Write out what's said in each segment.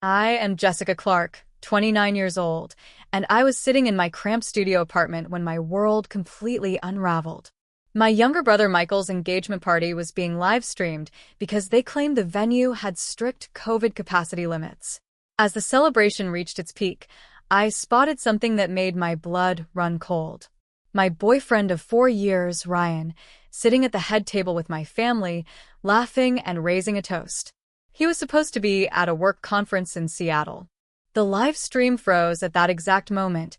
I am Jessica Clark, 29 years old, and I was sitting in my cramped studio apartment when my world completely unraveled. My younger brother Michael's engagement party was being live streamed because they claimed the venue had strict COVID capacity limits. As the celebration reached its peak, I spotted something that made my blood run cold. My boyfriend of 4 years, Ryan, sitting at the head table with my family, laughing and raising a toast. He was supposed to be at a work conference in Seattle. The live stream froze at that exact moment,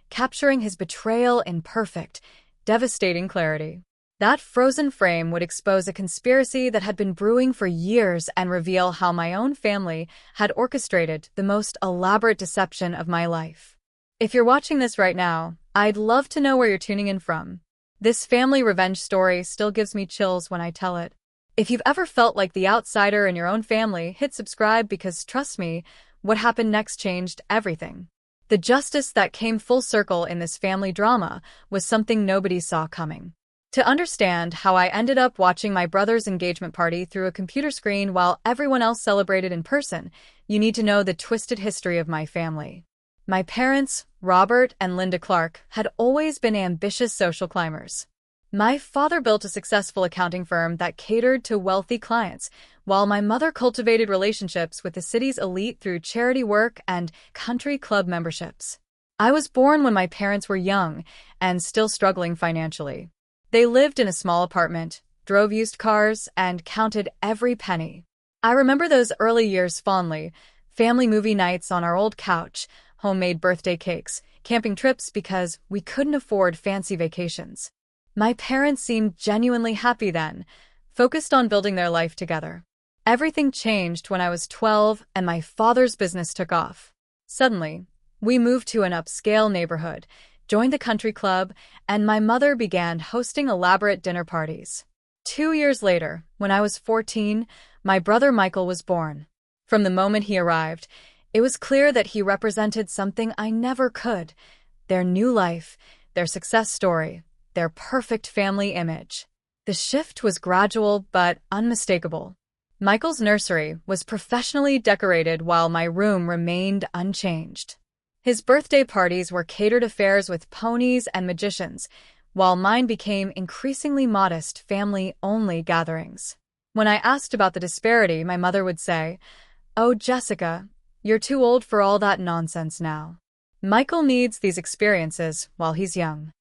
capturing his betrayal in perfect, devastating clarity. That frozen frame would expose a conspiracy that had been brewing for years and reveal how my own family had orchestrated the most elaborate deception of my life. If you're watching this right now, I'd love to know where you're tuning in from. This family revenge story still gives me chills when I tell it. If you've ever felt like the outsider in your own family, hit subscribe because, trust me, what happened next changed everything. The justice that came full circle in this family drama was something nobody saw coming. To understand how I ended up watching my brother's engagement party through a computer screen while everyone else celebrated in person, you need to know the twisted history of my family. My parents, Robert and Linda Clark, had always been ambitious social climbers. My father built a successful accounting firm that catered to wealthy clients, while my mother cultivated relationships with the city's elite through charity work and country club memberships. I was born when my parents were young and still struggling financially. They lived in a small apartment, drove used cars, and counted every penny. I remember those early years fondly: family movie nights on our old couch, homemade birthday cakes, camping trips because we couldn't afford fancy vacations. My parents seemed genuinely happy then, focused on building their life together. Everything changed when I was 12 and my father's business took off. Suddenly, we moved to an upscale neighborhood, joined the country club, and my mother began hosting elaborate dinner parties. 2 years later, when I was 14, my brother Michael was born. From the moment he arrived, it was clear that he represented something I never could: their new life, their success story, their perfect family image. The shift was gradual but unmistakable. Michael's nursery was professionally decorated while my room remained unchanged. His birthday parties were catered affairs with ponies and magicians, while mine became increasingly modest family-only gatherings. When I asked about the disparity, my mother would say, "Oh, Jessica, you're too old for all that nonsense now. Michael needs these experiences while he's young."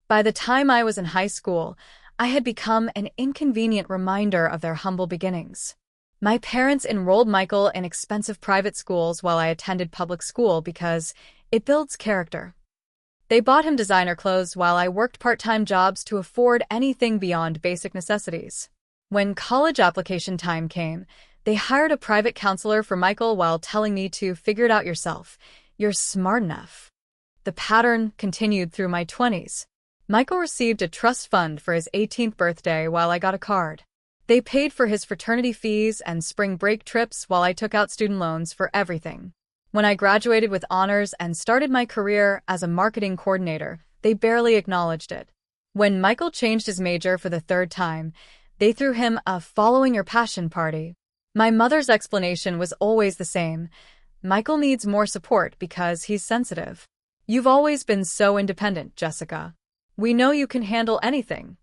By the time I was in high school, I had become an inconvenient reminder of their humble beginnings. My parents enrolled Michael in expensive private schools while I attended public school because it builds character. They bought him designer clothes while I worked part-time jobs to afford anything beyond basic necessities. When college application time came, they hired a private counselor for Michael while telling me to figure it out yourself. You're smart enough. The pattern continued through my 20s. Michael received a trust fund for his 18th birthday while I got a card. They paid for his fraternity fees and spring break trips while I took out student loans for everything. When I graduated with honors and started my career as a marketing coordinator, they barely acknowledged it. When Michael changed his major for the third time, they threw him a following your passion party. My mother's explanation was always the same: Michael needs more support because he's sensitive. You've always been so independent, Jessica. We know you can handle anything.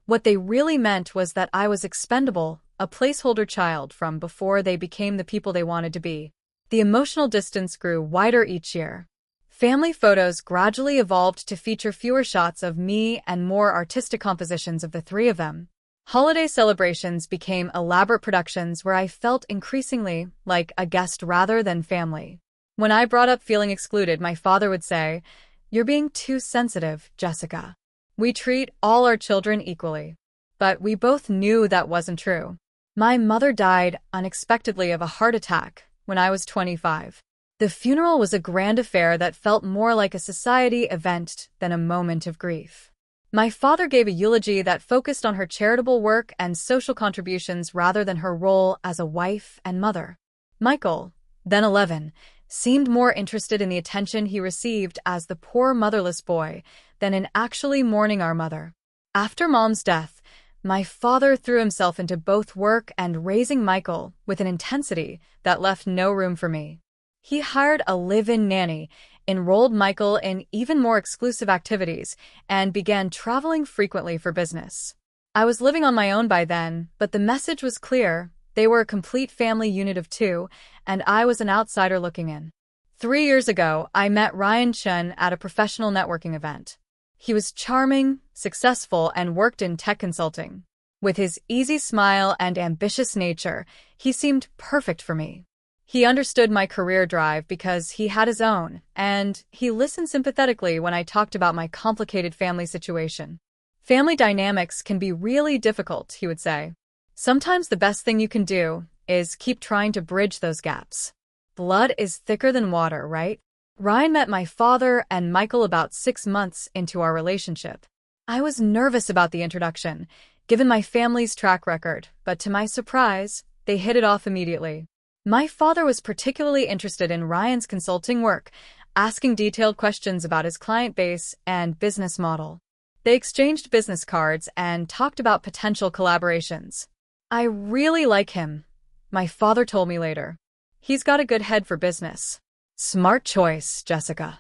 What they really meant was that I was expendable, a placeholder child from before they became the people they wanted to be. The emotional distance grew wider each year. Family photos gradually evolved to feature fewer shots of me and more artistic compositions of the three of them. Holiday celebrations became elaborate productions where I felt increasingly like a guest rather than family. When I brought up feeling excluded, my father would say, "You're being too sensitive, Jessica. We treat all our children equally." But we both knew that wasn't true. My mother died unexpectedly of a heart attack when I was 25. The funeral was a grand affair that felt more like a society event than a moment of grief. My father gave a eulogy that focused on her charitable work and social contributions rather than her role as a wife and mother. Michael, then 11, seemed more interested in the attention he received as the poor motherless boy than in actually mourning our mother. After Mom's death, My father threw himself into both work and raising Michael with an intensity that left no room for me. He hired a live-in nanny, enrolled Michael in even more exclusive activities, and began traveling frequently for business. I was living on my own by then, but the message was clear. They were a complete family unit of two, and I was an outsider looking in. 3 years ago, I met Ryan Chen at a professional networking event. He was charming, successful, and worked in tech consulting. With his easy smile and ambitious nature, he seemed perfect for me. He understood my career drive because he had his own, and he listened sympathetically when I talked about my complicated family situation. Family dynamics can be really difficult, he would say. Sometimes the best thing you can do is keep trying to bridge those gaps. Blood is thicker than water, right? Ryan met my father and Michael about 6 months into our relationship. I was nervous about the introduction, given my family's track record, but to my surprise, they hit it off immediately. My father was particularly interested in Ryan's consulting work, asking detailed questions about his client base and business model. They exchanged business cards and talked about potential collaborations. I really like him, my father told me later. He's got a good head for business. Smart choice, Jessica.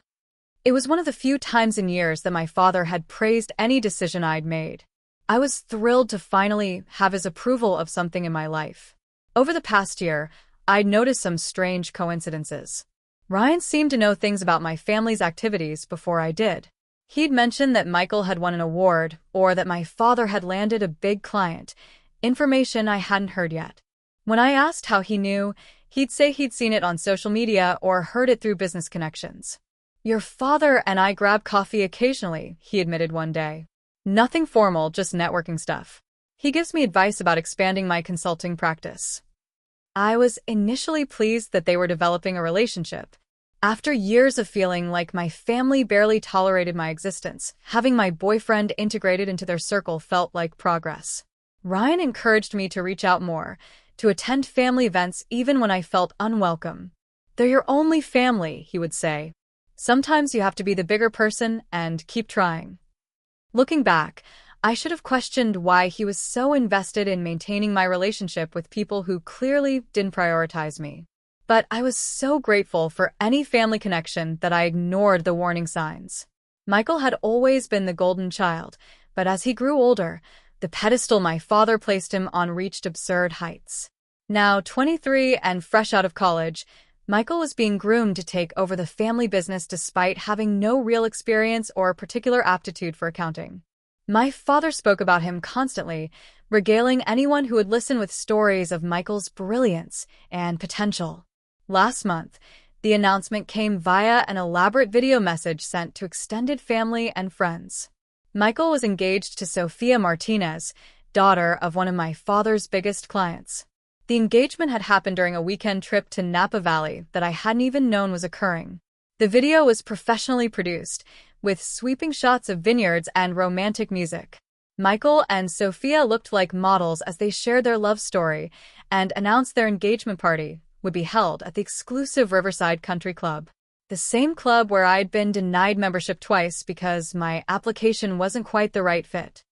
It was one of the few times in years that my father had praised any decision I'd made. I was thrilled to finally have his approval of something in my life. Over the past year, I'd noticed some strange coincidences. Ryan seemed to know things about my family's activities before I did. He'd mentioned that Michael had won an award or that my father had landed a big client, information I hadn't heard yet. When I asked how he knew, he'd say he'd seen it on social media or heard it through business connections. Your father and I grab coffee occasionally, he admitted one day. Nothing formal, just networking stuff. He gives me advice about expanding my consulting practice. I was initially pleased that they were developing a relationship. After years of feeling like my family barely tolerated my existence, having my boyfriend integrated into their circle felt like progress. Ryan encouraged me to reach out more, to attend family events even when I felt unwelcome. They're your only family, he would say. Sometimes you have to be the bigger person and keep trying. Looking back, I should have questioned why he was so invested in maintaining my relationship with people who clearly didn't prioritize me. But I was so grateful for any family connection that I ignored the warning signs. Michael had always been the golden child, but as he grew older, the pedestal my father placed him on reached absurd heights. Now 23 and fresh out of college, Michael was being groomed to take over the family business despite having no real experience or particular aptitude for accounting. My father spoke about him constantly, regaling anyone who would listen with stories of Michael's brilliance and potential. Last month, the announcement came via an elaborate video message sent to extended family and friends. Michael was engaged to Sofia Martinez, daughter of one of my father's biggest clients. The engagement had happened during a weekend trip to Napa Valley that I hadn't even known was occurring. The video was professionally produced, with sweeping shots of vineyards and romantic music. Michael and Sofia looked like models as they shared their love story and announced their engagement party would be held at the exclusive Riverside Country Club, the same club where I'd been denied membership twice because my application wasn't quite the right fit.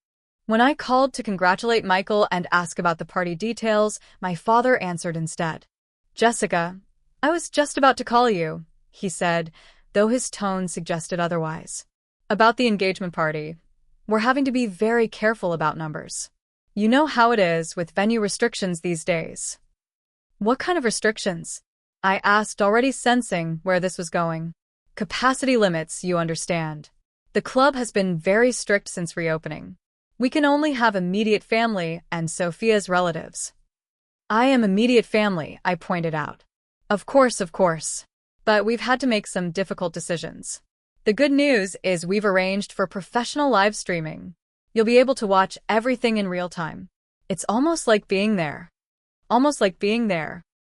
When I called to congratulate Michael and ask about the party details, my father answered instead. Jessica, I was just about to call you, he said, though his tone suggested otherwise. About the engagement party, we're having to be very careful about numbers. You know how it is with venue restrictions these days. What kind of restrictions? I asked, already sensing where this was going. Capacity limits, you understand. The club has been very strict since reopening. We can only have immediate family and Sofia's relatives. I am immediate family, I pointed out. Of course. But we've had to make some difficult decisions. The good news is we've arranged for professional live streaming. You'll be able to watch everything in real time. It's almost like being there.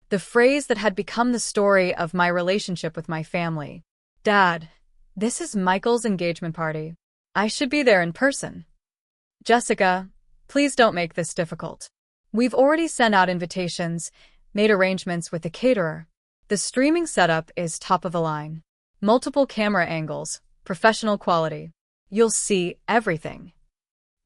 The phrase that had become the story of my relationship with my family. Dad, this is Michael's engagement party. I should be there in person. Jessica, please don't make this difficult. We've already sent out invitations, made arrangements with the caterer. The streaming setup is top of the line. Multiple camera angles, professional quality. You'll see everything.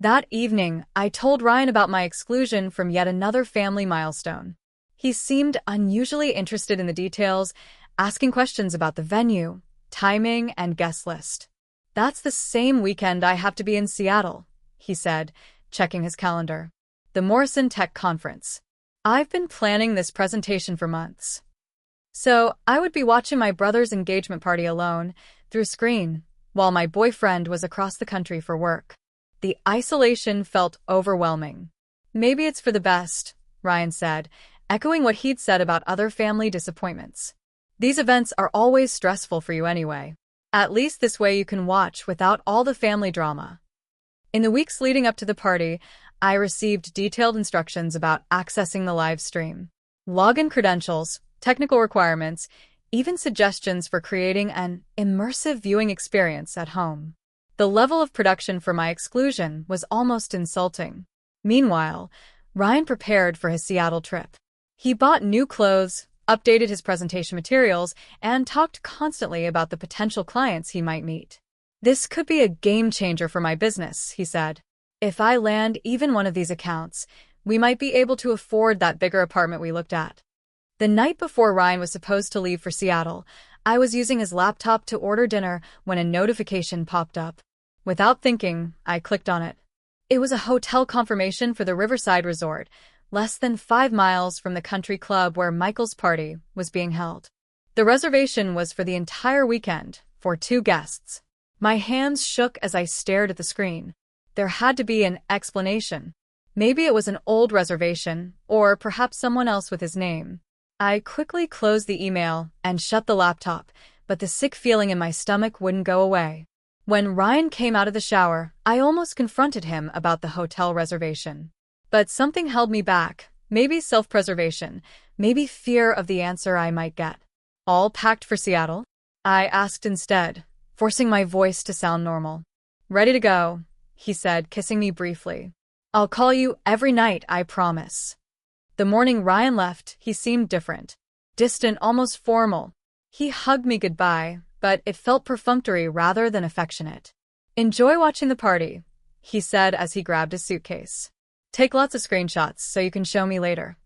That evening, I told Ryan about my exclusion from yet another family milestone. He seemed unusually interested in the details, asking questions about the venue, timing, and guest list. "That's the same weekend I have to be in Seattle," he said, checking his calendar. "The Morrison Tech Conference. I've been planning this presentation for months." So I would be watching my brother's engagement party alone, through screen, while my boyfriend was across the country for work. The isolation felt overwhelming. "Maybe it's for the best," Ryan said, echoing what he'd said about other family disappointments. "These events are always stressful for you anyway. At least this way you can watch without all the family drama." In the weeks leading up to the party, I received detailed instructions about accessing the live stream. Login credentials, technical requirements, even suggestions for creating an immersive viewing experience at home. The level of production for my exclusion was almost insulting. Meanwhile, Ryan prepared for his Seattle trip. He bought new clothes, updated his presentation materials, and talked constantly about the potential clients he might meet. "This could be a game changer for my business," he said. "If I land even one of these accounts, we might be able to afford that bigger apartment we looked at." The night before Ryan was supposed to leave for Seattle, I was using his laptop to order dinner when a notification popped up. Without thinking, I clicked on it. It was a hotel confirmation for the Riverside Resort, less than 5 miles from the country club where Michael's party was being held. The reservation was for the entire weekend, for 2 guests. My hands shook as I stared at the screen. There had to be an explanation. Maybe it was an old reservation, or perhaps someone else with his name. I quickly closed the email and shut the laptop, but the sick feeling in my stomach wouldn't go away. When Ryan came out of the shower, I almost confronted him about the hotel reservation. But something held me back, maybe self-preservation, maybe fear of the answer I might get. "All packed for Seattle?" I asked instead, forcing my voice to sound normal. "Ready to go," he said, kissing me briefly. "I'll call you every night, I promise." The morning Ryan left, he seemed different. Distant, almost formal. He hugged me goodbye, but it felt perfunctory rather than affectionate. "Enjoy watching the party," he said as he grabbed his suitcase. "Take lots of screenshots so you can show me later."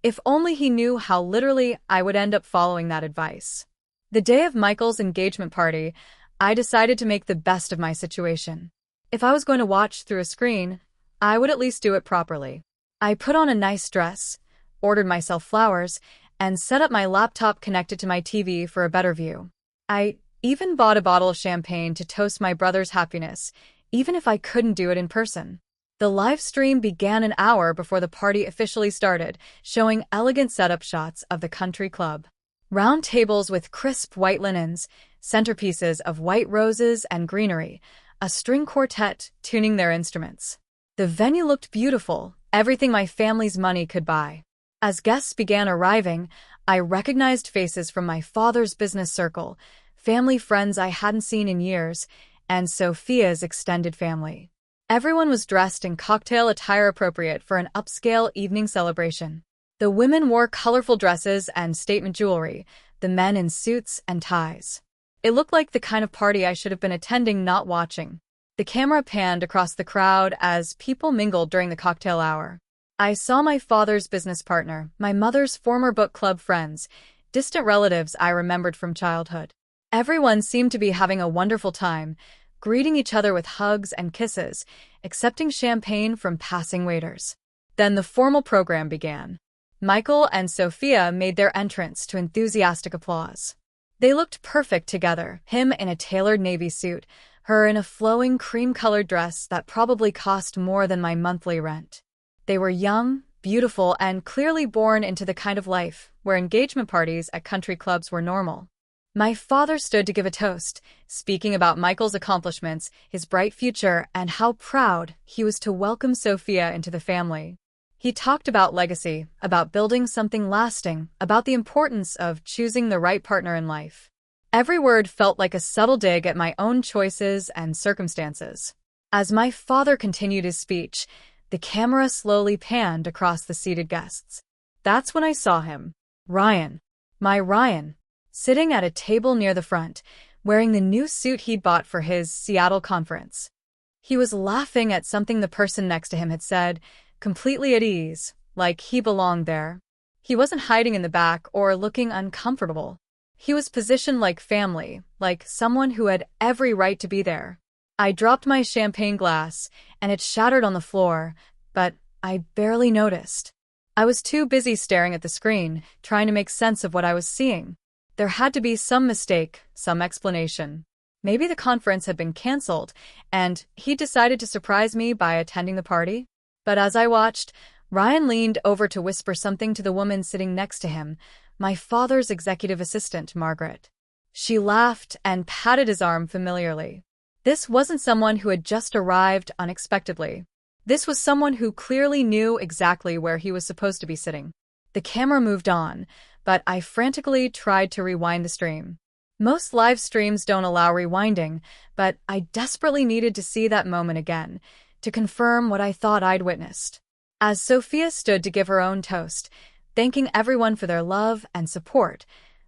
If only he knew how literally I would end up following that advice. The day of Michael's engagement party, I decided to make the best of my situation. If I was going to watch through a screen, I would at least do it properly. I put on a nice dress, ordered myself flowers, and set up my laptop connected to my TV for a better view. I even bought a bottle of champagne to toast my brother's happiness, even if I couldn't do it in person. The live stream began an hour before the party officially started, showing elegant setup shots of the country club. Round tables with crisp white linens, centerpieces of white roses and greenery, a string quartet tuning their instruments. The venue looked beautiful, everything my family's money could buy. As guests began arriving, I recognized faces from my father's business circle, family friends I hadn't seen in years, and Sophia's extended family. Everyone was dressed in cocktail attire appropriate for an upscale evening celebration. The women wore colorful dresses and statement jewelry, the men in suits and ties. It looked like the kind of party I should have been attending, not watching. The camera panned across the crowd as people mingled during the cocktail hour. I saw my father's business partner, my mother's former book club friends, distant relatives I remembered from childhood. Everyone seemed to be having a wonderful time, greeting each other with hugs and kisses, accepting champagne from passing waiters. Then the formal program began. Michael and Sophia made their entrance to enthusiastic applause. They looked perfect together, him in a tailored navy suit, her in a flowing cream-colored dress that probably cost more than my monthly rent. They were young, beautiful, and clearly born into the kind of life where engagement parties at country clubs were normal. My father stood to give a toast, speaking about Michael's accomplishments, his bright future, and how proud he was to welcome Sophia into the family. He talked about legacy, about building something lasting, about the importance of choosing the right partner in life. Every word felt like a subtle dig at my own choices and circumstances. As my father continued his speech, the camera slowly panned across the seated guests. That's when I saw him. Ryan. My Ryan. Sitting at a table near the front, wearing the new suit he'd bought for his Seattle conference. He was laughing at something the person next to him had said, completely at ease, like he belonged there. He wasn't hiding in the back or looking uncomfortable. He was positioned like family, like someone who had every right to be there. I dropped my champagne glass, and it shattered on the floor, but I barely noticed. I was too busy staring at the screen, trying to make sense of what I was seeing. There had to be some mistake, some explanation. Maybe the conference had been canceled, and he decided to surprise me by attending the party. But as I watched, Ryan leaned over to whisper something to the woman sitting next to him, my father's executive assistant, Margaret. She laughed and patted his arm familiarly. This wasn't someone who had just arrived unexpectedly. This was someone who clearly knew exactly where he was supposed to be sitting. The camera moved on, but I frantically tried to rewind the stream. Most live streams don't allow rewinding, but I desperately needed to see that moment again, to confirm what I thought I'd witnessed. As Sophia stood to give her own toast, thanking everyone for their love and support,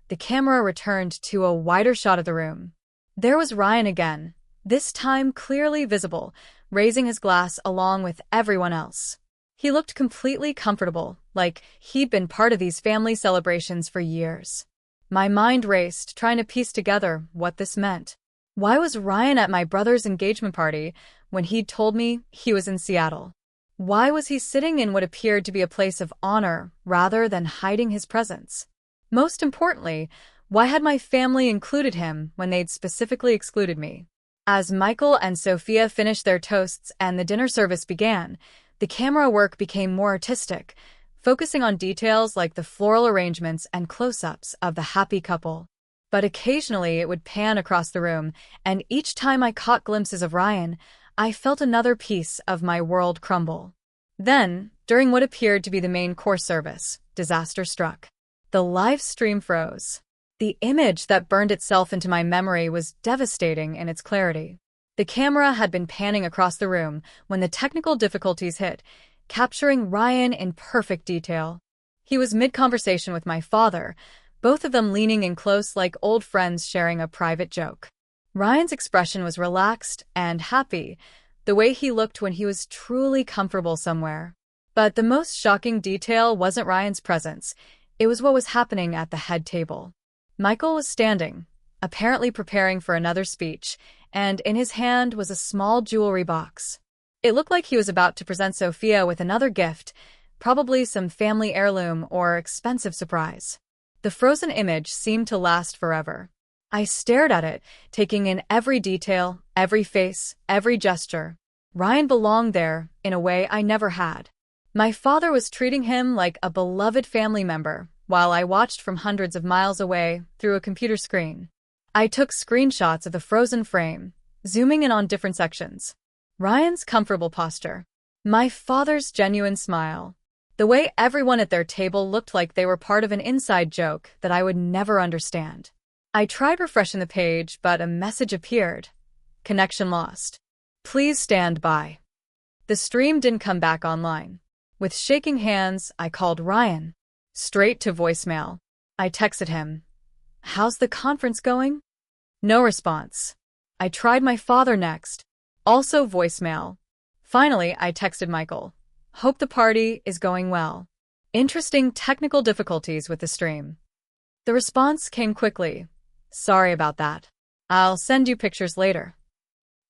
the camera returned to a wider shot of the room. There was Ryan again, this time clearly visible, raising his glass along with everyone else. He looked completely comfortable, like he'd been part of these family celebrations for years. My mind raced, trying to piece together what this meant. Why was Ryan at my brother's engagement party when he'd told me he was in Seattle? Why was he sitting in what appeared to be a place of honor rather than hiding his presence? Most importantly, why had my family included him when they'd specifically excluded me? As Michael and Sophia finished their toasts and the dinner service began, the camera work became more artistic, focusing on details like the floral arrangements and close-ups of the happy couple. But occasionally it would pan across the room, and each time I caught glimpses of Ryan, I felt another piece of my world crumble. Then, during what appeared to be the main course service, disaster struck. The live stream froze. The image that burned itself into my memory was devastating in its clarity. The camera had been panning across the room when the technical difficulties hit, capturing Ryan in perfect detail. He was mid-conversation with my father, both of them leaning in close like old friends sharing a private joke. Ryan's expression was relaxed and happy, the way he looked when he was truly comfortable somewhere. But the most shocking detail wasn't Ryan's presence, it was what was happening at the head table. Michael was standing, apparently preparing for another speech, and in his hand was a small jewelry box. It looked like he was about to present Sophia with another gift, probably some family heirloom or expensive surprise. The frozen image seemed to last forever. I stared at it, taking in every detail, every face, every gesture. Ryan belonged there in a way I never had. My father was treating him like a beloved family member, while I watched from hundreds of miles away through a computer screen. I took screenshots of the frozen frame, zooming in on different sections. Ryan's comfortable posture. My father's genuine smile. The way everyone at their table looked like they were part of an inside joke that I would never understand. I tried refreshing the page, but a message appeared. Connection lost. Please stand by. The stream didn't come back online. With shaking hands, I called Ryan. Straight to voicemail. I texted him. How's the conference going? No response. I tried my father next. Also voicemail. Finally, I texted Michael. Hope the party is going well. Interesting technical difficulties with the stream. The response came quickly. Sorry about that. I'll send you pictures later.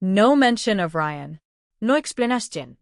No mention of Ryan. No explanation.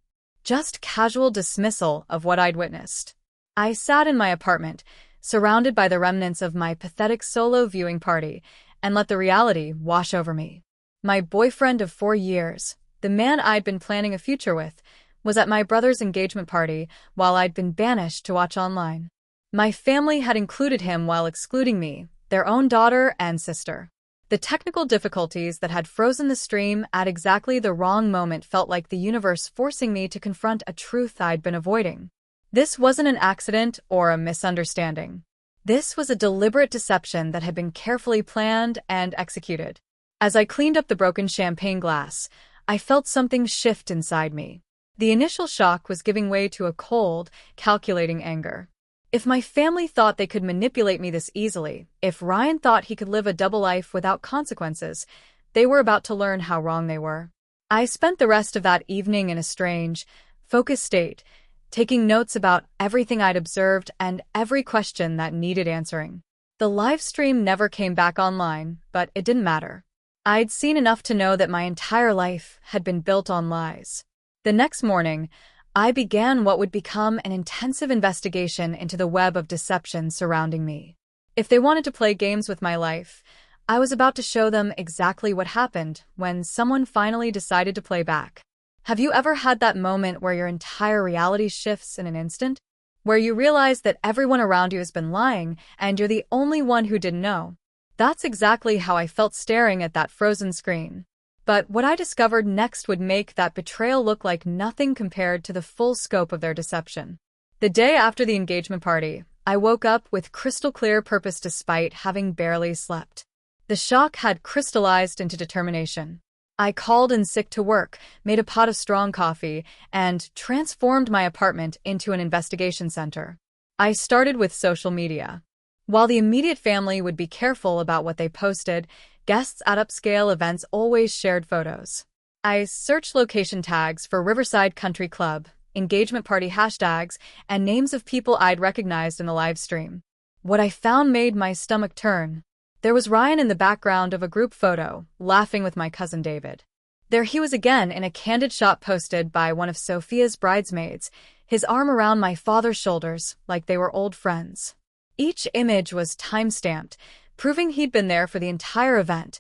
Just casual dismissal of what I'd witnessed. I sat in my apartment, surrounded by the remnants of my pathetic solo viewing party, and let the reality wash over me. My boyfriend of 4 years, the man I'd been planning a future with, was at my brother's engagement party while I'd been banished to watch online. My family had included him while excluding me, their own daughter and sister. The technical difficulties that had frozen the stream at exactly the wrong moment felt like the universe forcing me to confront a truth I'd been avoiding. This wasn't an accident or a misunderstanding. This was a deliberate deception that had been carefully planned and executed. As I cleaned up the broken champagne glass, I felt something shift inside me. The initial shock was giving way to a cold, calculating anger. If my family thought they could manipulate me this easily, if Ryan thought he could live a double life without consequences, they were about to learn how wrong they were. I spent the rest of that evening in a strange, focused state, taking notes about everything I'd observed and every question that needed answering. The live stream never came back online, but it didn't matter. I'd seen enough to know that my entire life had been built on lies. The next morning, I began what would become an intensive investigation into the web of deception surrounding me. If they wanted to play games with my life, I was about to show them exactly what happened when someone finally decided to play back. Have you ever had that moment where your entire reality shifts in an instant? Where you realize that everyone around you has been lying and you're the only one who didn't know? That's exactly how I felt staring at that frozen screen. But what I discovered next would make that betrayal look like nothing compared to the full scope of their deception. The day after the engagement party, I woke up with crystal clear purpose despite having barely slept. The shock had crystallized into determination. I called in sick to work, made a pot of strong coffee, and transformed my apartment into an investigation center. I started with social media. While the immediate family would be careful about what they posted, guests at upscale events always shared photos. I searched location tags for Riverside Country Club, engagement party hashtags, and names of people I'd recognized in the live stream. What I found made my stomach turn. There was Ryan in the background of a group photo, laughing with my cousin David. There he was again in a candid shot posted by one of Sophia's bridesmaids, his arm around my father's shoulders, like they were old friends. Each image was time-stamped, proving he'd been there for the entire event,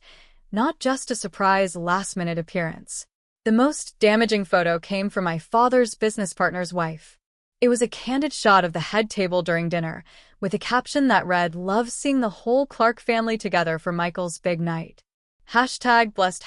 not just a surprise last-minute appearance. The most damaging photo came from my father's business partner's wife. It was a candid shot of the head table during dinner, with a caption that read, "Love seeing the whole Clark family together for Michael's big night. #blessed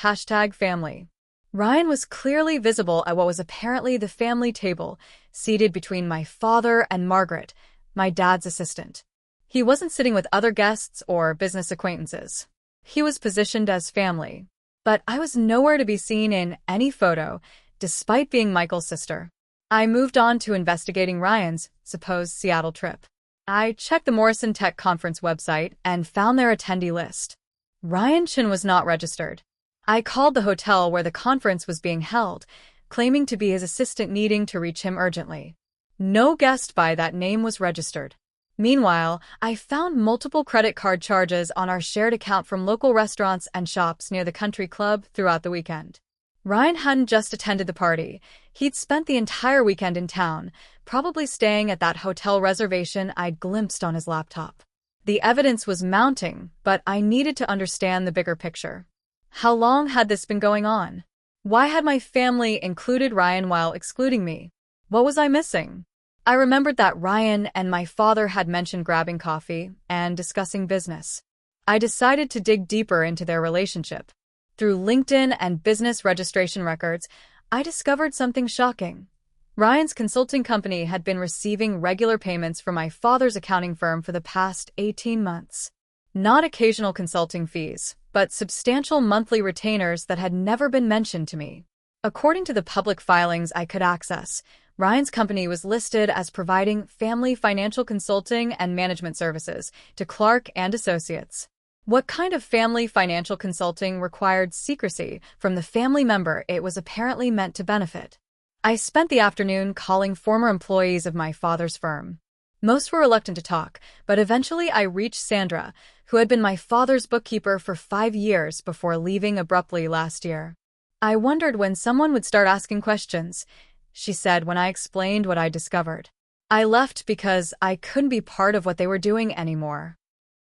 #family." Ryan was clearly visible at what was apparently the family table, seated between my father and Margaret, my dad's assistant. He wasn't sitting with other guests or business acquaintances. He was positioned as family. But I was nowhere to be seen in any photo, despite being Michael's sister. I moved on to investigating Ryan's supposed Seattle trip. I checked the Morrison Tech Conference website and found their attendee list. Ryan Chin was not registered. I called the hotel where the conference was being held, claiming to be his assistant needing to reach him urgently. No guest by that name was registered. Meanwhile, I found multiple credit card charges on our shared account from local restaurants and shops near the country club throughout the weekend. Ryan hadn't just attended the party. He'd spent the entire weekend in town, probably staying at that hotel reservation I'd glimpsed on his laptop. The evidence was mounting, but I needed to understand the bigger picture. How long had this been going on? Why had my family included Ryan while excluding me? What was I missing? I remembered that Ryan and my father had mentioned grabbing coffee and discussing business. I decided to dig deeper into their relationship. Through LinkedIn and business registration records, I discovered something shocking. Ryan's consulting company had been receiving regular payments from my father's accounting firm for the past 18 months. Not occasional consulting fees, but substantial monthly retainers that had never been mentioned to me. According to the public filings I could access, Ryan's company was listed as providing family financial consulting and management services to Clark and Associates. What kind of family financial consulting required secrecy from the family member it was apparently meant to benefit? I spent the afternoon calling former employees of my father's firm. Most were reluctant to talk, but eventually I reached Sandra, who had been my father's bookkeeper for 5 years before leaving abruptly last year. I wondered when someone would start asking questions, she said when I explained what I discovered. I left because I couldn't be part of what they were doing anymore.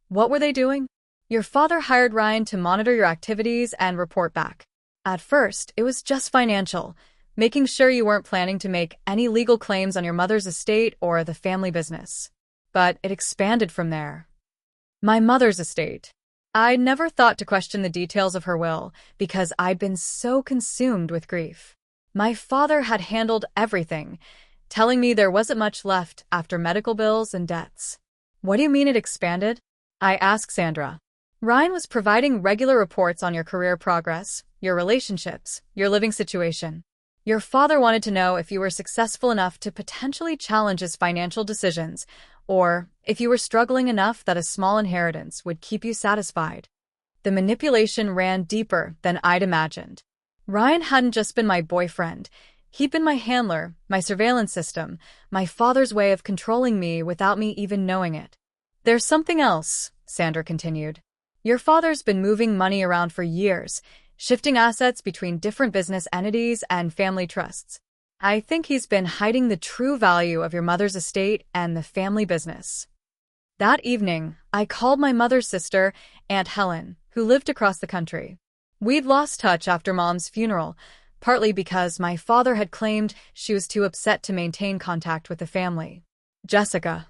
What were they doing? Your father hired Ryan to monitor your activities and report back. At first, it was just financial, making sure you weren't planning to make any legal claims on your mother's estate or the family business. But it expanded from there. My mother's estate. I never thought to question the details of her will because I'd been so consumed with grief. My father had handled everything, telling me there wasn't much left after medical bills and debts. What do you mean it expanded? I asked Sandra. Ryan was providing regular reports on your career progress, your relationships, your living situation. Your father wanted to know if you were successful enough to potentially challenge his financial decisions, or if you were struggling enough that a small inheritance would keep you satisfied. The manipulation ran deeper than I'd imagined. Ryan hadn't just been my boyfriend. He'd been my handler, my surveillance system, my father's way of controlling me without me even knowing it. There's something else, Sandra continued. Your father's been moving money around for years, shifting assets between different business entities and family trusts. I think he's been hiding the true value of your mother's estate and the family business. That evening, I called my mother's sister, Aunt Helen, who lived across the country. We'd lost touch after Mom's funeral, partly because my father had claimed she was too upset to maintain contact with the family. Jessica.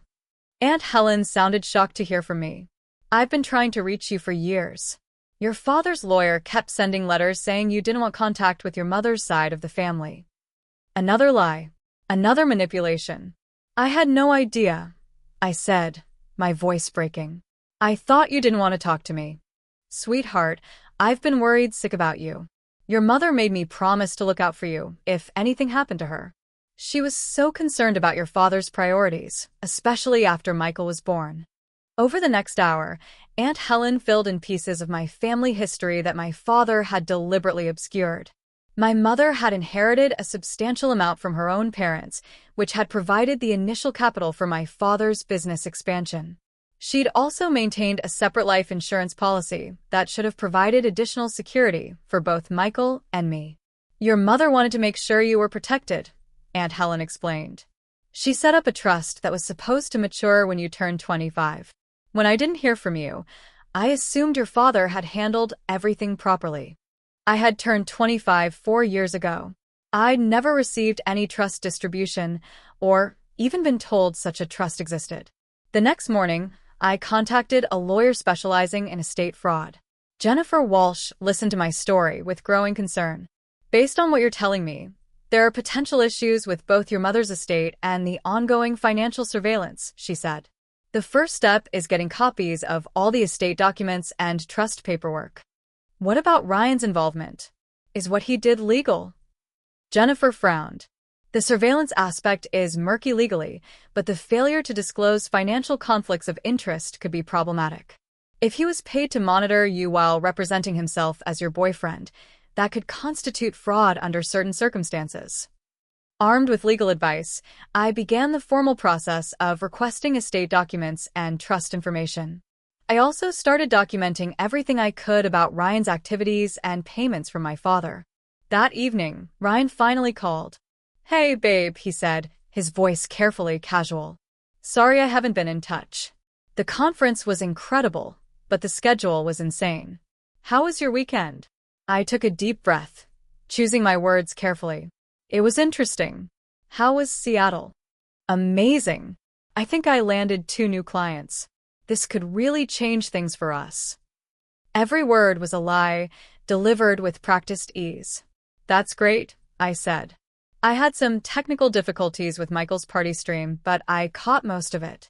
Aunt Helen sounded shocked to hear from me. I've been trying to reach you for years. Your father's lawyer kept sending letters saying you didn't want contact with your mother's side of the family. Another lie. Another manipulation. I had no idea, I said, my voice breaking. I thought you didn't want to talk to me. Sweetheart, I've been worried sick about you. Your mother made me promise to look out for you if anything happened to her. She was so concerned about your father's priorities, especially after Michael was born. Over the next hour, Aunt Helen filled in pieces of my family history that my father had deliberately obscured. My mother had inherited a substantial amount from her own parents, which had provided the initial capital for my father's business expansion. She'd also maintained a separate life insurance policy that should have provided additional security for both Michael and me. Your mother wanted to make sure you were protected, Aunt Helen explained. She set up a trust that was supposed to mature when you turned 25. When I didn't hear from you, I assumed your father had handled everything properly. I had turned 25 4 years ago. I'd never received any trust distribution or even been told such a trust existed. The next morning, I contacted a lawyer specializing in estate fraud. Jennifer Walsh listened to my story with growing concern. Based on what you're telling me, there are potential issues with both your mother's estate and the ongoing financial surveillance, she said. The first step is getting copies of all the estate documents and trust paperwork. What about Ryan's involvement? Is what he did legal? Jennifer frowned. The surveillance aspect is murky legally, but the failure to disclose financial conflicts of interest could be problematic. If he was paid to monitor you while representing himself as your boyfriend, that could constitute fraud under certain circumstances. Armed with legal advice, I began the formal process of requesting estate documents and trust information. I also started documenting everything I could about Ryan's activities and payments from my father. That evening, Ryan finally called. Hey, babe, he said, his voice carefully casual. Sorry I haven't been in touch. The conference was incredible, but the schedule was insane. How was your weekend? I took a deep breath, choosing my words carefully. It was interesting. How was Seattle? Amazing. I think I landed 2 new clients. This could really change things for us. Every word was a lie, delivered with practiced ease. That's great, I said. I had some technical difficulties with Michael's party stream, but I caught most of it.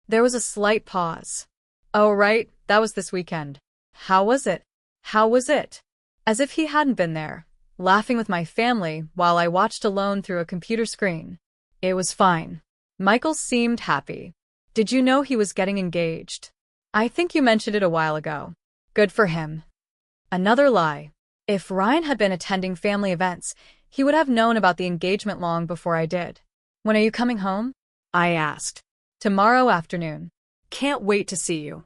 There was a slight pause. Oh, right, that was this weekend. How was it? How was it? As if he hadn't been there, laughing with my family while I watched alone through a computer screen. It was fine. Michael seemed happy. Did you know he was getting engaged? I think you mentioned it a while ago. Good for him. Another lie. If Ryan had been attending family events, he would have known about the engagement long before I did. When are you coming home? I asked. Tomorrow afternoon. Can't wait to see you.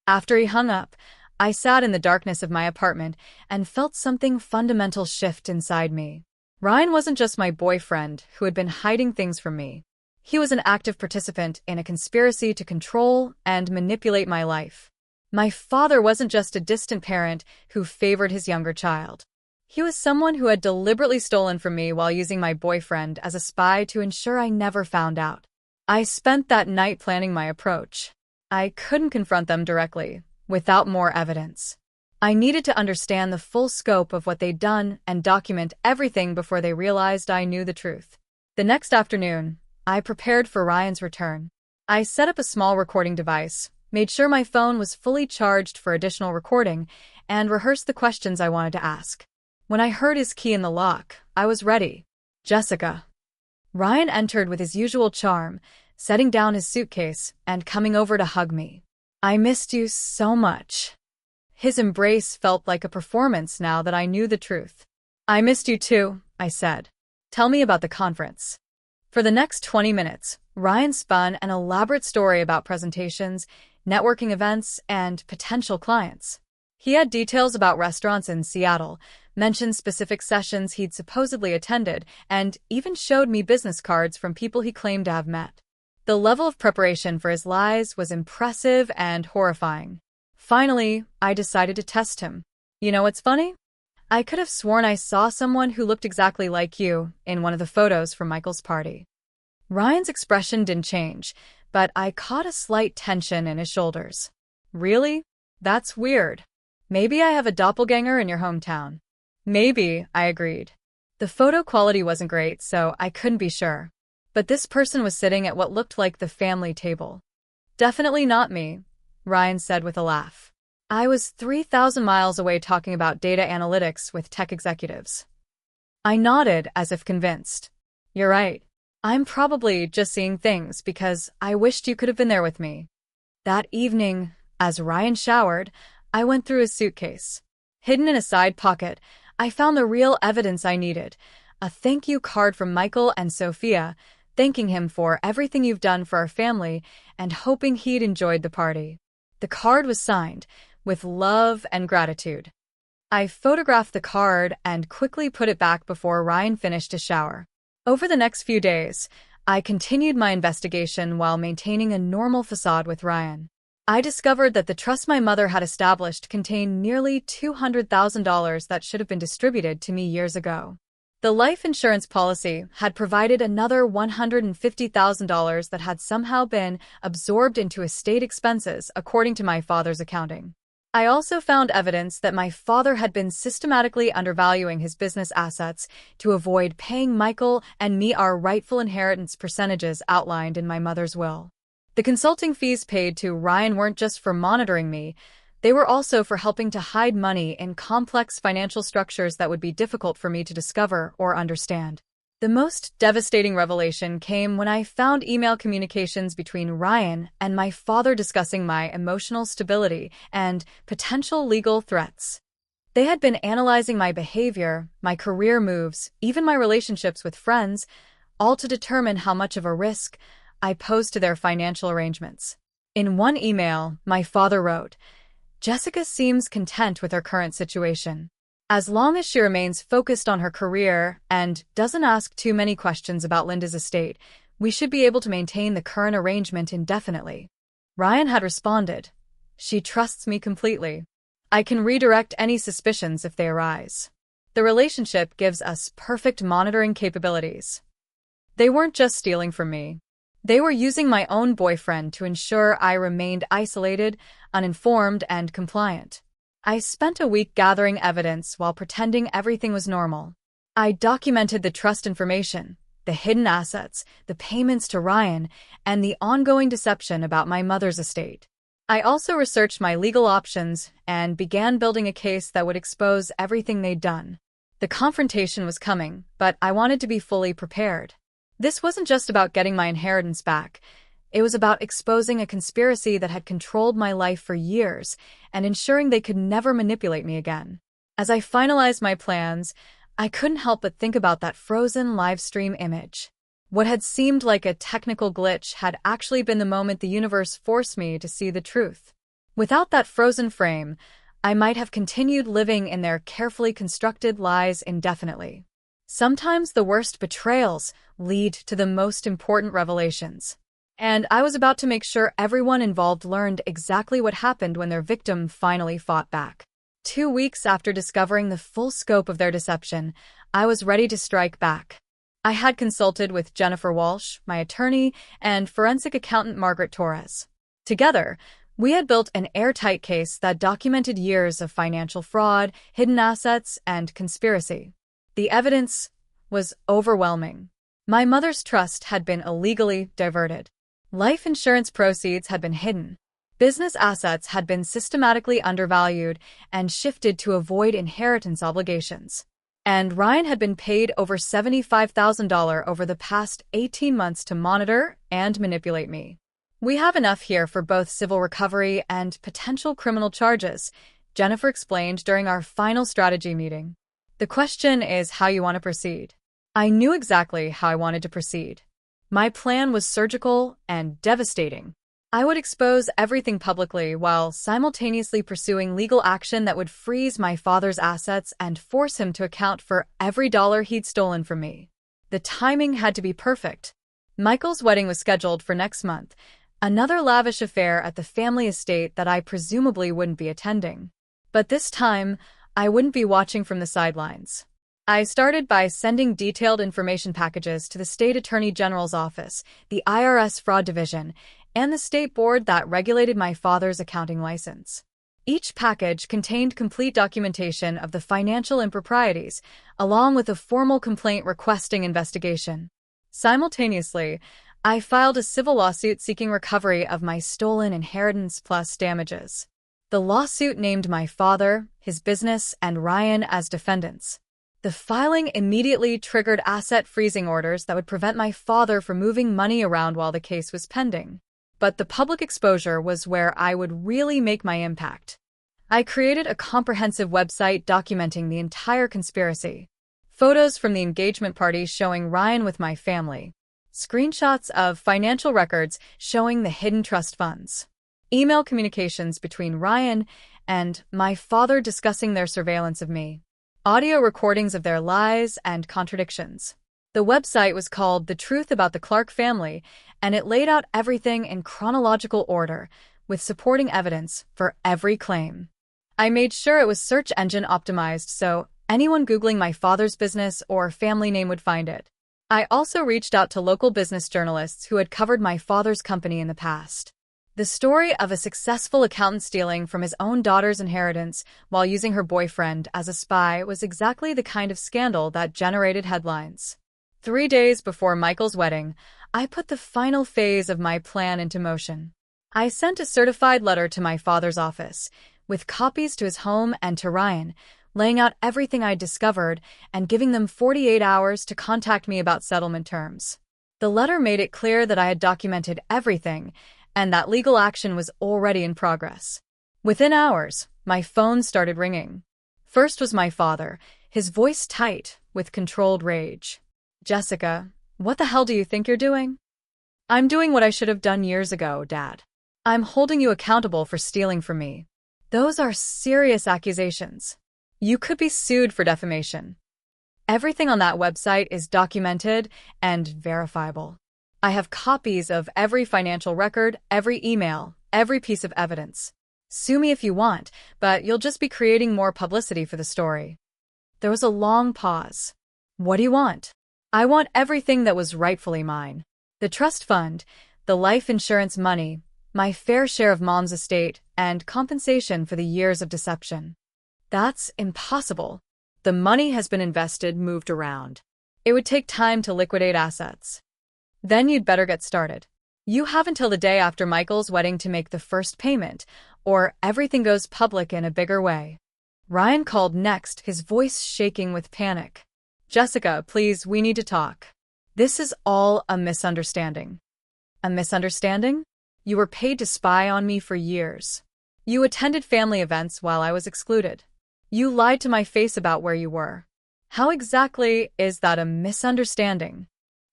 After he hung up, I sat in the darkness of my apartment and felt something fundamental shift inside me. Ryan wasn't just my boyfriend who had been hiding things from me. He was an active participant in a conspiracy to control and manipulate my life. My father wasn't just a distant parent who favored his younger child. He was someone who had deliberately stolen from me while using my boyfriend as a spy to ensure I never found out. I spent that night planning my approach. I couldn't confront them directly, without more evidence. I needed to understand the full scope of what they'd done and document everything before they realized I knew the truth. The next afternoon, I prepared for Ryan's return. I set up a small recording device, made sure my phone was fully charged for additional recording, and rehearsed the questions I wanted to ask. When I heard his key in the lock, I was ready. Jessica. Ryan entered with his usual charm, setting down his suitcase and coming over to hug me. I missed you so much. His embrace felt like a performance now that I knew the truth. I missed you too, I said. Tell me about the conference. For the next 20 minutes, Ryan spun an elaborate story about presentations, networking events, and potential clients. He had details about restaurants in Seattle, mentioned specific sessions he'd supposedly attended, and even showed me business cards from people he claimed to have met. The level of preparation for his lies was impressive and horrifying. Finally, I decided to test him. You know what's funny? I could have sworn I saw someone who looked exactly like you in one of the photos from Michael's party. Ryan's expression didn't change, but I caught a slight tension in his shoulders. Really? That's weird. Maybe I have a doppelganger in your hometown. Maybe, I agreed. The photo quality wasn't great, so I couldn't be sure. But this person was sitting at what looked like the family table. Definitely not me, Ryan said with a laugh. I was 3,000 miles away talking about data analytics with tech executives. I nodded as if convinced. You're right. I'm probably just seeing things because I wished you could have been there with me. That evening, as Ryan showered, I went through his suitcase. Hidden in a side pocket, I found the real evidence I needed, a thank you card from Michael and Sophia, thanking him for everything you've done for our family and hoping he'd enjoyed the party. The card was signed, with love and gratitude. I photographed the card and quickly put it back before Ryan finished his shower. Over the next few days, I continued my investigation while maintaining a normal facade with Ryan. I discovered that the trust my mother had established contained nearly $200,000 that should have been distributed to me years ago. The life insurance policy had provided another $150,000 that had somehow been absorbed into estate expenses, according to my father's accounting. I also found evidence that my father had been systematically undervaluing his business assets to avoid paying Michael and me our rightful inheritance percentages outlined in my mother's will. The consulting fees paid to Ryan weren't just for monitoring me, they were also for helping to hide money in complex financial structures that would be difficult for me to discover or understand. The most devastating revelation came when I found email communications between Ryan and my father discussing my emotional stability and potential legal threats. They had been analyzing my behavior, my career moves, even my relationships with friends, all to determine how much of a risk I posed to their financial arrangements. In one email, my father wrote, "Jessica seems content with her current situation. As long as she remains focused on her career and doesn't ask too many questions about Linda's estate, we should be able to maintain the current arrangement indefinitely." Ryan had responded, "She trusts me completely. I can redirect any suspicions if they arise. The relationship gives us perfect monitoring capabilities." They weren't just stealing from me. They were using my own boyfriend to ensure I remained isolated, uninformed, and compliant. I spent a week gathering evidence while pretending everything was normal. I documented the trust information, the hidden assets, the payments to Ryan, and the ongoing deception about my mother's estate. I also researched my legal options and began building a case that would expose everything they'd done. The confrontation was coming, but I wanted to be fully prepared. This wasn't just about getting my inheritance back. It was about exposing a conspiracy that had controlled my life for years and ensuring they could never manipulate me again. As I finalized my plans, I couldn't help but think about that frozen livestream image. What had seemed like a technical glitch had actually been the moment the universe forced me to see the truth. Without that frozen frame, I might have continued living in their carefully constructed lies indefinitely. Sometimes the worst betrayals lead to the most important revelations. And I was about to make sure everyone involved learned exactly what happened when their victim finally fought back. 2 weeks after discovering the full scope of their deception, I was ready to strike back. I had consulted with Jennifer Walsh, my attorney, and forensic accountant Margaret Torres. Together, we had built an airtight case that documented years of financial fraud, hidden assets, and conspiracy. The evidence was overwhelming. My mother's trust had been illegally diverted. Life insurance proceeds had been hidden. Business assets had been systematically undervalued and shifted to avoid inheritance obligations. And Ryan had been paid over $75,000 over the past 18 months to monitor and manipulate me. "We have enough here for both civil recovery and potential criminal charges," Jennifer explained during our final strategy meeting. The question is how you want to proceed. I knew exactly how I wanted to proceed. My plan was surgical and devastating. I would expose everything publicly while simultaneously pursuing legal action that would freeze my father's assets and force him to account for every dollar he'd stolen from me. The timing had to be perfect. Michael's wedding was scheduled for next month, another lavish affair at the family estate that I presumably wouldn't be attending. But this time, I wouldn't be watching from the sidelines. I started by sending detailed information packages to the State Attorney General's office, the IRS Fraud Division, and the state board that regulated my father's accounting license. Each package contained complete documentation of the financial improprieties, along with a formal complaint requesting investigation. Simultaneously, I filed a civil lawsuit seeking recovery of my stolen inheritance plus damages. The lawsuit named my father, his business, and Ryan as defendants. The filing immediately triggered asset freezing orders that would prevent my father from moving money around while the case was pending. But the public exposure was where I would really make my impact. I created a comprehensive website documenting the entire conspiracy. Photos from the engagement party showing Ryan with my family. Screenshots of financial records showing the hidden trust funds. Email communications between Ryan and my father discussing their surveillance of me. Audio recordings of their lies and contradictions. The website was called The Truth About the Clark Family, and it laid out everything in chronological order, with supporting evidence for every claim. I made sure it was search engine optimized so anyone Googling my father's business or family name would find it. I also reached out to local business journalists who had covered my father's company in the past. The story of a successful accountant stealing from his own daughter's inheritance while using her boyfriend as a spy was exactly the kind of scandal that generated headlines. 3 days before Michael's wedding, I put the final phase of my plan into motion. I sent a certified letter to my father's office, with copies to his home and to Ryan, laying out everything I'd discovered and giving them 48 hours to contact me about settlement terms. The letter made it clear that I had documented everything and that legal action was already in progress. Within hours, my phone started ringing. First was my father, his voice tight, with controlled rage. "Jessica, what the hell do you think you're doing?" "I'm doing what I should have done years ago, Dad. I'm holding you accountable for stealing from me. Those are serious accusations. You could be sued for defamation. Everything on that website is documented and verifiable. I have copies of every financial record, every email, every piece of evidence. Sue me if you want, but you'll just be creating more publicity for the story." There was a long pause. "What do you want?" "I want everything that was rightfully mine. The trust fund, the life insurance money, my fair share of Mom's estate, and compensation for the years of deception." "That's impossible. The money has been invested, moved around. It would take time to liquidate assets." "Then you'd better get started. You have until the day after Michael's wedding to make the first payment, or everything goes public in a bigger way." Ryan called next, his voice shaking with panic. "Jessica, please, we need to talk. This is all a misunderstanding." "A misunderstanding? You were paid to spy on me for years. You attended family events while I was excluded. You lied to my face about where you were. How exactly is that a misunderstanding?"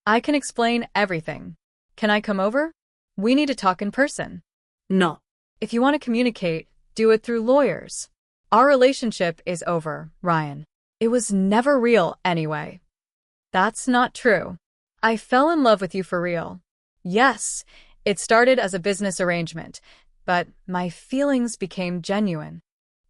"I can explain everything. Can I come over? We need to talk in person." "No." "If you want to communicate, do it through lawyers. Our relationship is over, Ryan. It was never real anyway." "That's not true. I fell in love with you for real. Yes, it started as a business arrangement, but my feelings became genuine."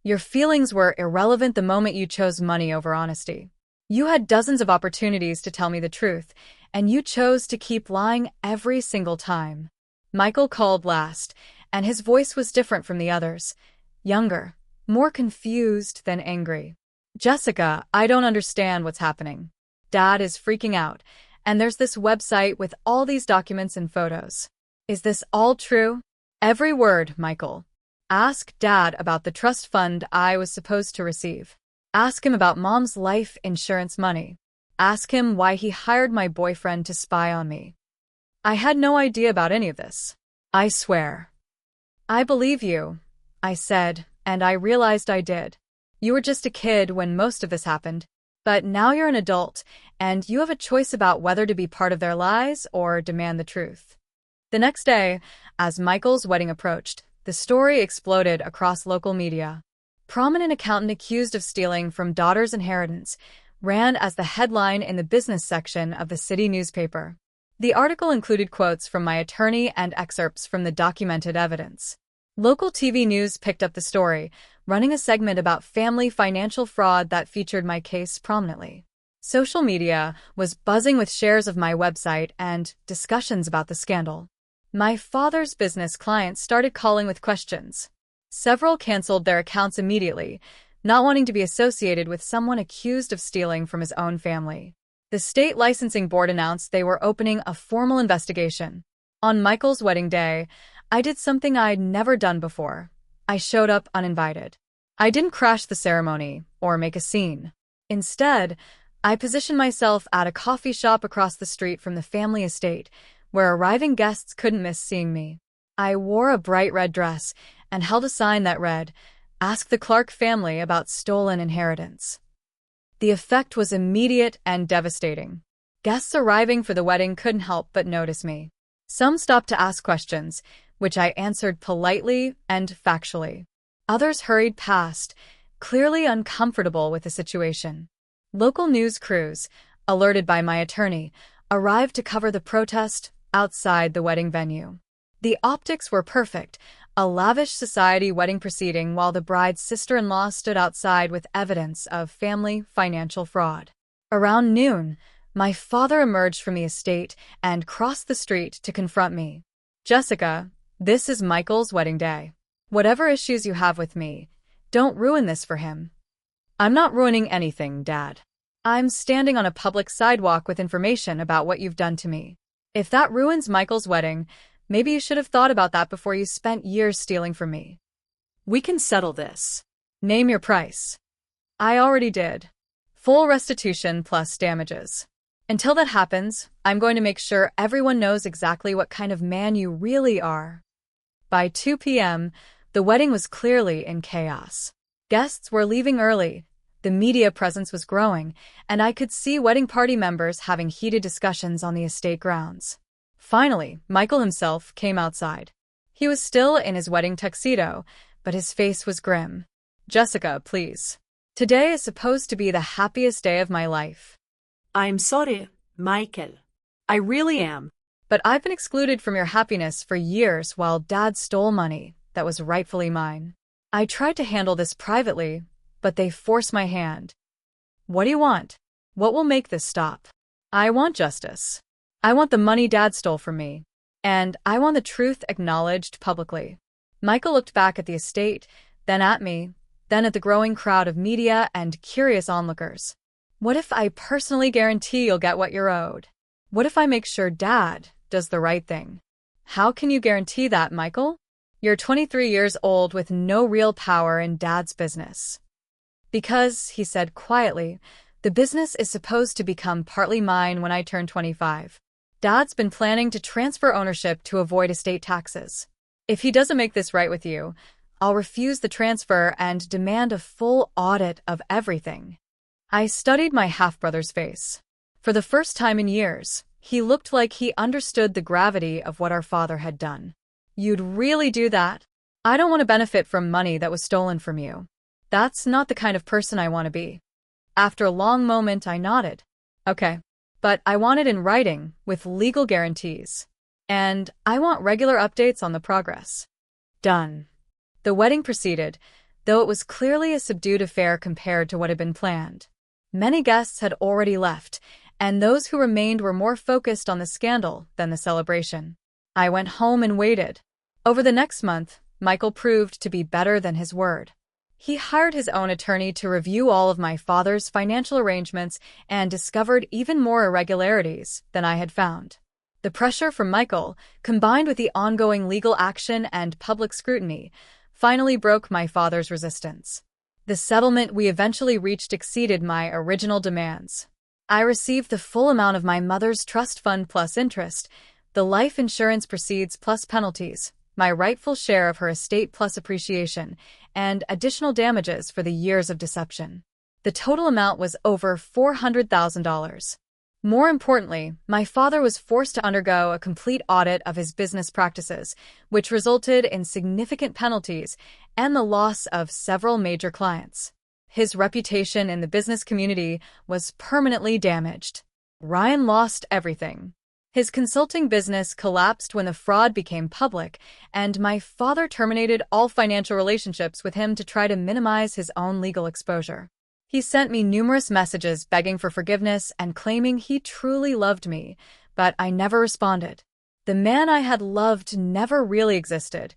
"Your feelings were irrelevant the moment you chose money over honesty. You had dozens of opportunities to tell me the truth, and you chose to keep lying every single time." Michael called last, and his voice was different from the others. Younger, more confused than angry. "Jessica, I don't understand what's happening. Dad is freaking out, and there's this website with all these documents and photos. Is this all true?" "Every word, Michael. Ask Dad about the trust fund I was supposed to receive. Ask him about Mom's life insurance money. Ask him why he hired my boyfriend to spy on me. I had no idea about any of this. I swear." "I believe you," I said, and I realized I did. "You were just a kid when most of this happened. But now you're an adult, and you have a choice about whether to be part of their lies or demand the truth. The next day, as Michael's wedding approached, the story exploded across local media. Prominent accountant accused of stealing from daughter's inheritance ran as the headline in the business section of the city newspaper. The article included quotes from my attorney and excerpts from the documented evidence. Local TV news picked up the story, running a segment about family financial fraud that featured my case prominently. Social media was buzzing with shares of my website and discussions about the scandal. My father's business clients started calling with questions. Several canceled their accounts immediately, not wanting to be associated with someone accused of stealing from his own family. The state licensing board announced they were opening a formal investigation. On Michael's wedding day, I did something I'd never done before. I showed up uninvited. I didn't crash the ceremony or make a scene. Instead, I positioned myself at a coffee shop across the street from the family estate, where arriving guests couldn't miss seeing me. I wore a bright red dress and held a sign that read, "Ask the Clark family about stolen inheritance." The effect was immediate and devastating. Guests arriving for the wedding couldn't help but notice me. Some stopped to ask questions, which I answered politely and factually. Others hurried past, clearly uncomfortable with the situation. Local news crews, alerted by my attorney, arrived to cover the protest outside the wedding venue. The optics were perfect, a lavish society wedding proceeding while the bride's sister-in-law stood outside with evidence of family financial fraud. Around noon, my father emerged from the estate and crossed the street to confront me. "Jessica, this is Michael's wedding day. Whatever issues you have with me, don't ruin this for him." "I'm not ruining anything, Dad. I'm standing on a public sidewalk with information about what you've done to me. If that ruins Michael's wedding, maybe you should have thought about that before you spent years stealing from me. We can settle this. Name your price." "I already did. Full restitution plus damages. Until that happens, I'm going to make sure everyone knows exactly what kind of man you really are." By 2 p.m., the wedding was clearly in chaos. Guests were leaving early, the media presence was growing, and I could see wedding party members having heated discussions on the estate grounds. Finally, Michael himself came outside. He was still in his wedding tuxedo, but his face was grim. "Jessica, please. Today is supposed to be the happiest day of my life." "I'm sorry, Michael. I really am. "But I've been excluded from your happiness for years while Dad stole money that was rightfully mine. I tried to handle this privately, but they forced my hand. What do you want? What will make this stop?" "I want justice. I want the money Dad stole from me. And I want the truth acknowledged publicly." Michael looked back at the estate, then at me, then at the growing crowd of media and curious onlookers. "What if I personally guarantee you'll get what you're owed? What if I make sure Dad does the right thing?" "How can you guarantee that, Michael? You're 23 years old with no real power in Dad's business." "Because," he said quietly, "the business is supposed to become partly mine when I turn 25. Dad's been planning to transfer ownership to avoid estate taxes. If he doesn't make this right with you, I'll refuse the transfer and demand a full audit of everything." I studied my half-brother's face. For the first time in years, he looked like he understood the gravity of what our father had done. "You'd really do that? I don't want to benefit from money that was stolen from you. That's not the kind of person I want to be." After a long moment, I nodded. "Okay. But I want it in writing, with legal guarantees. And I want regular updates on the progress." "Done." The wedding proceeded, though it was clearly a subdued affair compared to what had been planned. Many guests had already left, and those who remained were more focused on the scandal than the celebration. I went home and waited. Over the next month, Michael proved to be better than his word. He hired his own attorney to review all of my father's financial arrangements and discovered even more irregularities than I had found. The pressure from Michael, combined with the ongoing legal action and public scrutiny, finally broke my father's resistance. The settlement we eventually reached exceeded my original demands. I received the full amount of my mother's trust fund plus interest, the life insurance proceeds plus penalties, my rightful share of her estate plus appreciation, and additional damages for the years of deception. The total amount was over $400,000. More importantly, my father was forced to undergo a complete audit of his business practices, which resulted in significant penalties and the loss of several major clients. His reputation in the business community was permanently damaged. Ryan lost everything. His consulting business collapsed when the fraud became public, and my father terminated all financial relationships with him to try to minimize his own legal exposure. He sent me numerous messages begging for forgiveness and claiming he truly loved me, but I never responded. The man I had loved never really existed.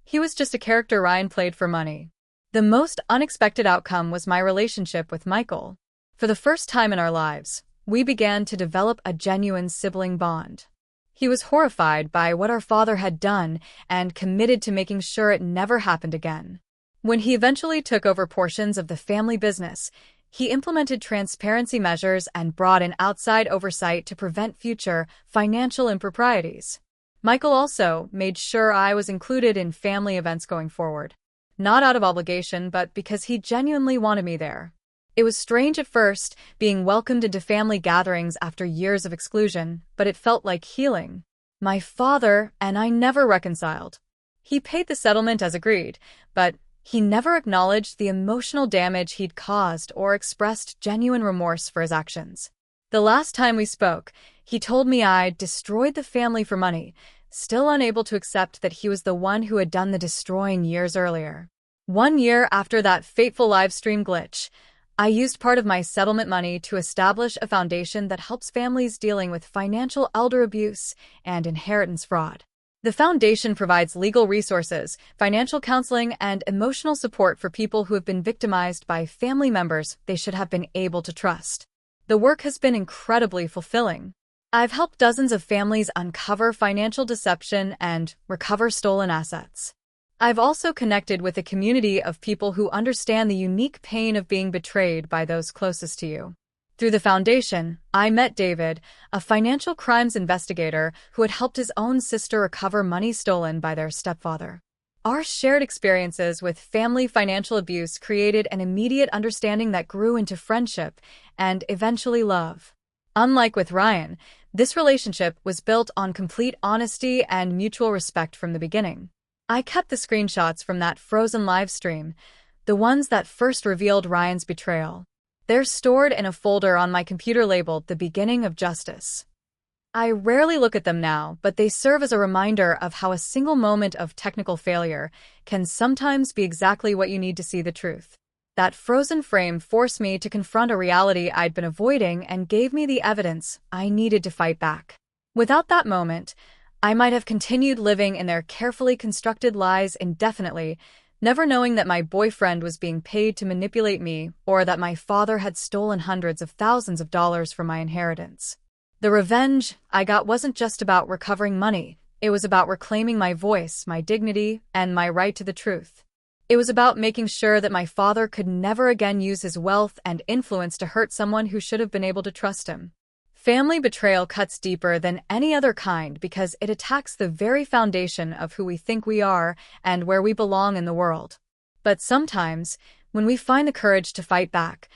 He was just a character Ryan played for money. The most unexpected outcome was my relationship with Michael. For the first time in our lives, we began to develop a genuine sibling bond. He was horrified by what our father had done and committed to making sure it never happened again. When he eventually took over portions of the family business, he implemented transparency measures and brought in outside oversight to prevent future financial improprieties. Michael also made sure I was included in family events going forward. Not out of obligation, but because he genuinely wanted me there. It was strange at first, being welcomed into family gatherings after years of exclusion, but it felt like healing. My father and I never reconciled. He paid the settlement as agreed, but he never acknowledged the emotional damage he'd caused or expressed genuine remorse for his actions. The last time we spoke, he told me I'd destroyed the family for money, still unable to accept that he was the one who had done the destroying years earlier. 1 year after that fateful livestream glitch, I used part of my settlement money to establish a foundation that helps families dealing with financial elder abuse and inheritance fraud. The foundation provides legal resources, financial counseling, and emotional support for people who have been victimized by family members they should have been able to trust. The work has been incredibly fulfilling. I've helped dozens of families uncover financial deception and recover stolen assets. I've also connected with a community of people who understand the unique pain of being betrayed by those closest to you. Through the foundation, I met David, a financial crimes investigator who had helped his own sister recover money stolen by their stepfather. Our shared experiences with family financial abuse created an immediate understanding that grew into friendship and eventually love. Unlike with Ryan, this relationship was built on complete honesty and mutual respect from the beginning. I kept the screenshots from that frozen live stream, the ones that first revealed Ryan's betrayal. They're stored in a folder on my computer labeled The Beginning of Justice. I rarely look at them now, but they serve as a reminder of how a single moment of technical failure can sometimes be exactly what you need to see the truth. That frozen frame forced me to confront a reality I'd been avoiding and gave me the evidence I needed to fight back. Without that moment, I might have continued living in their carefully constructed lies indefinitely, never knowing that my boyfriend was being paid to manipulate me or that my father had stolen hundreds of thousands of dollars from my inheritance. The revenge I got wasn't just about recovering money. It was about reclaiming my voice, my dignity, and my right to the truth. It was about making sure that my father could never again use his wealth and influence to hurt someone who should have been able to trust him. Family betrayal cuts deeper than any other kind because it attacks the very foundation of who we think we are and where we belong in the world. But sometimes, when we find the courage to fight back,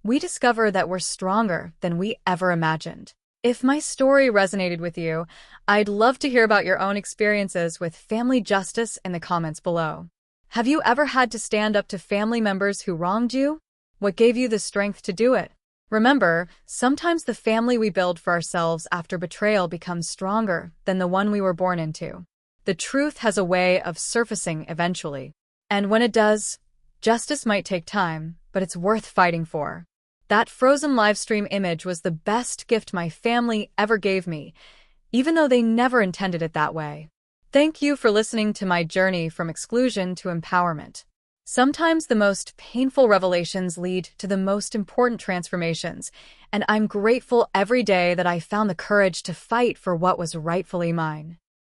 we discover that we're stronger than we ever imagined. If my story resonated with you, I'd love to hear about your own experiences with family justice in the comments below. Have you ever had to stand up to family members who wronged you? What gave you the strength to do it? Remember, sometimes the family we build for ourselves after betrayal becomes stronger than the one we were born into. The truth has a way of surfacing eventually. And when it does, justice might take time, but it's worth fighting for. That frozen livestream image was the best gift my family ever gave me, even though they never intended it that way. Thank you for listening to my journey from exclusion to empowerment. Sometimes the most painful revelations lead to the most important transformations, and I'm grateful every day that I found the courage to fight for what was rightfully mine.